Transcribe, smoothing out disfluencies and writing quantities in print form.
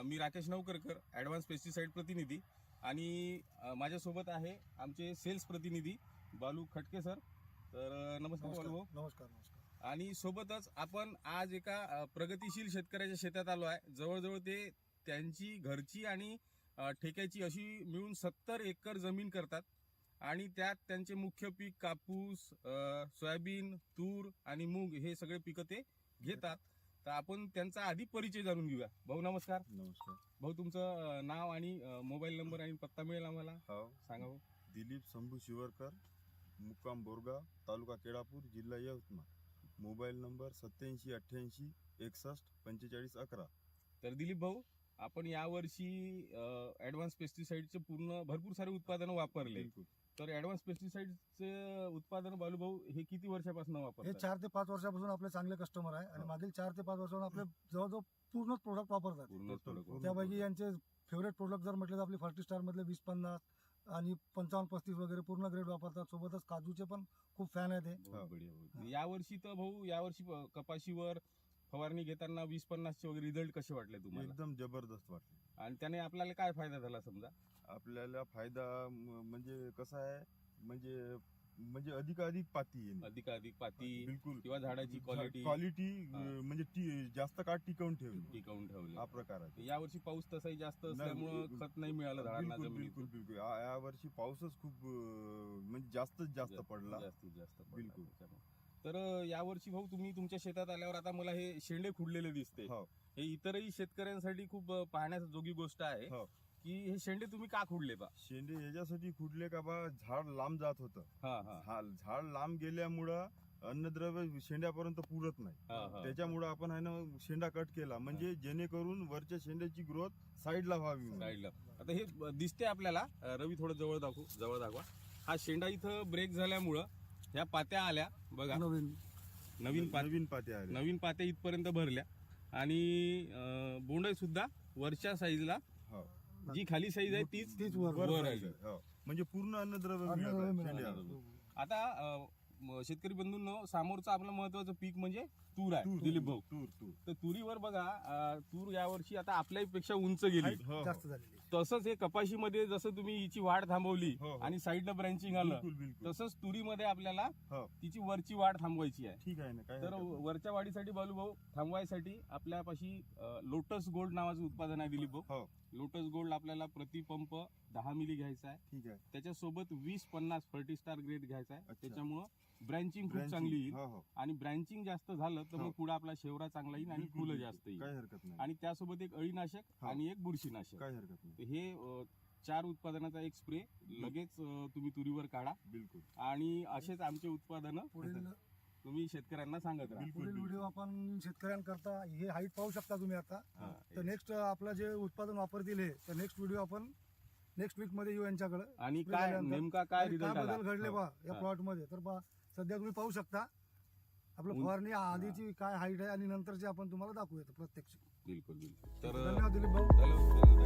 मी Rakesh Navkarkar, advance pesticide प्रतिनिधी आणि माझ्यासोबत आहे आमचे सेल्स प्रतिनिधी बालू खटके सर. तर नमस्कार बालू भाऊ. नमस्कार. आणि सोबतच आपण आज एका प्रगतिशील शेतकऱ्याच्या शेतात आलो आहे. जवळजवळ ते त्यांची घरची आणि ठेक्याची अशी मिळून 70 एकर जमीन करतात आणि त्यात त्यांचे मुख्य पीक कापूस, सोयाबीन, तूर आणि मूग हे सगळे पिकं ते घेतात. तर आपण त्यांचा आधी परिचय जाणून घेऊया. भाऊ नमस्कार. नमस्कार भाऊ तुमचं नाव आणि मोबाईल नंबर आणि पत्ता मिळेल आम्हाला हो सांगा भाऊ. दिलीप शंभू शिवरकर, मुक्काम बोरगाव, तालुका केळापूर, जिल्हा यवतमाळ. Mobile number 87 88 61 45 11. तर दिलीप भाऊ, आपण यावर्षी ॲडव्हान्स पेस्टिसाइडचे भरपूर सारे उत्पादनं वापरले. बिलकुल. तर ॲडव्हान्स पेस्टिसाइडचे उत्पादन बालू भाऊ हे किती वर्षापासून हे वापरतात? 4 ते 5 वर्षापासून आपले चांगले कस्टमर आहे आणि मागील 4 ते 5 वर्षापासून आपले जवळजवळ पूर्ण प्रोडक्ट वापरतात. पूर्ण product. त्यापैकी यांचे फेवरेट प्रोडक्ट जर म्हटलं तर आपले फर्स्ट स्टार मधले 20-50 आणि 55-35 वगैरे पूर्ण ग्रेड वापरतात. सोबतच काजूचे पण खूप फॅन आहेत. बहुत बढिया भाऊ. यावर्षी तर भाऊ कपाशीवर फवारणी घेताना 20-50 चे वगैरे रिझल्ट कसे वाटले तुम्हाला? एकदम जबरदस्त वाटले. आणि त्याने आपल्याला काय फायदा झाला समजा? आपल्याला फायदा म्हणजे कसा आहे, म्हणजे अधिकाधिक पाती येणे. अधिकाधिक पाती बिलकुल. किंवा झाडाची क्वालिटी म्हणजे जास्त काळ टिकवून ठेवली टिकवून ठेवली. हा प्रकार आहे. यावर्षी पाऊस तसाही जास्त असल्यामुळे खत नाही मिळालं झाडांना बिलकुल जमिनीत. बिलकुल बिलकुल. या वर्षी पाऊसच खूप म्हणजे जास्तीत जास्त पडला. जास्तीत जास्त पडला बिलकुल. त्याच्यामुळे. तर यावर्षी भाऊ तुम्ही तुमच्या शेतात आल्यावर आता मला हे शेंडे खुडलेले दिसते. हो हे इतरही शेतकऱ्यांसाठी खूप पाहण्याजोगी गोष्ट आहे हो. की हे शेंडे तुम्ही का खुडले बा? शेंडे याच्यासाठी खुडले का बा, झाड लांब जात होतं. झाड लांब गेल्यामुळं अन्नद्रव्य शेंड्यापर्यंत पुरत नाही. त्याच्यामुळं आपण आहे ना शेंडा कट केला, म्हणजे जेणेकरून वरच्या शेंड्याची ग्रोथ साईडला व्हावी. साईडला आता हे दिसते आपल्याला. रवी थोडं जवळ दाखवा. हा शेंडा इथं ब्रेक झाल्यामुळं ह्या पात्या आल्या बघा, नवीन पाते आले. नवीन पात्या इथपर्यंत भरल्या आणि बोंड सुद्धा वरच्या साईजला, हो. जी खाली साईज आहे तीच वर आली. हो. म्हणजे पूर्ण अन्नद्रव्य अन्नद्रव्य मिळालं मिळालं. शेंड्याला. आता शेतकरी बंधूंनो, समोरचं आपलं महत्वाचं पीक म्हणजे तूर आहे दिलीप भाऊ. तूर तर तुरीवर बघा, तूर यावर्षी आता आपल्यापेक्षा उंच गेली. हो, जास्त झालेली. तसंच हे कपाशीमध्ये जसं तुम्ही हिची वाढ थांबवली हो. आणि साईडला ब्रँचिंग आलं, बिलकुल. तसंच तुरीमध्ये आपल्याला हो. तिची वरची वाढ थांबवायची आहे. ठीक आहे ना. काय तर वरच्या वाढीसाठी बालू भाऊ थांबवायसाठी आपल्यापाशी लोटस गोल्ड नावाचं उत्पादन आहे दिलीप भाऊ. हो. लोटस गोल्ड आपल्याला प्रतिपंप 10 मिली घ्यायचा आहे. ठीक आहे. त्याच्यासोबत 20-50 फर्टिस्टार ग्रेड घ्यायचा आहे. अच्छा. त्याच्यामुळं ब्रँचिंग खूप Branching. चांगली येईल. हो, हो. आणि ब्रँचिंग जास्त झालं तर हो. मग पुढे आपला शेवरा चांगला येईल आणि बिलकुल, फुलं बिलकुल. जास्त येईल. काही हरकत नाही. आणि त्यासोबत एक अळीनाशक हो. आणि एक बुरशीनाशक. काही हरकत नाही. तर हे 4 उत्पादनाचा एक स्प्रे लगेच तुम्ही तुरीवर काढा बिलकुल. आणि असेच आमचे उत्पादनं पुढील तुम्ही शेतकऱ्यांना सांगत राहा. बिलकुल. व्हिडिओ आपण शेतकऱ्यांकरता हे हाईट पाहू शकता तुम्ही आता. हा. तर नेक्स्ट आपलं जे उत्पादन वापरतील हे, तर नेक्स्ट व्हिडिओ आपण नेक्स्ट वीक मध्ये येऊ यांच्याकडे. आणि काय नेमका काय रिझल्ट आला? बदल घडले हो. बा या प्लॉट मध्ये, तर बा सध्या तुम्ही पाहू शकता आपलं फवारणी आधीची काय हाईट आहे आणि नंतरची आपण तुम्हाला दाखवूया प्रत्यक्ष. बिलकुल. तर धन्यवाद दिलीप भाऊ. धन्यवाद.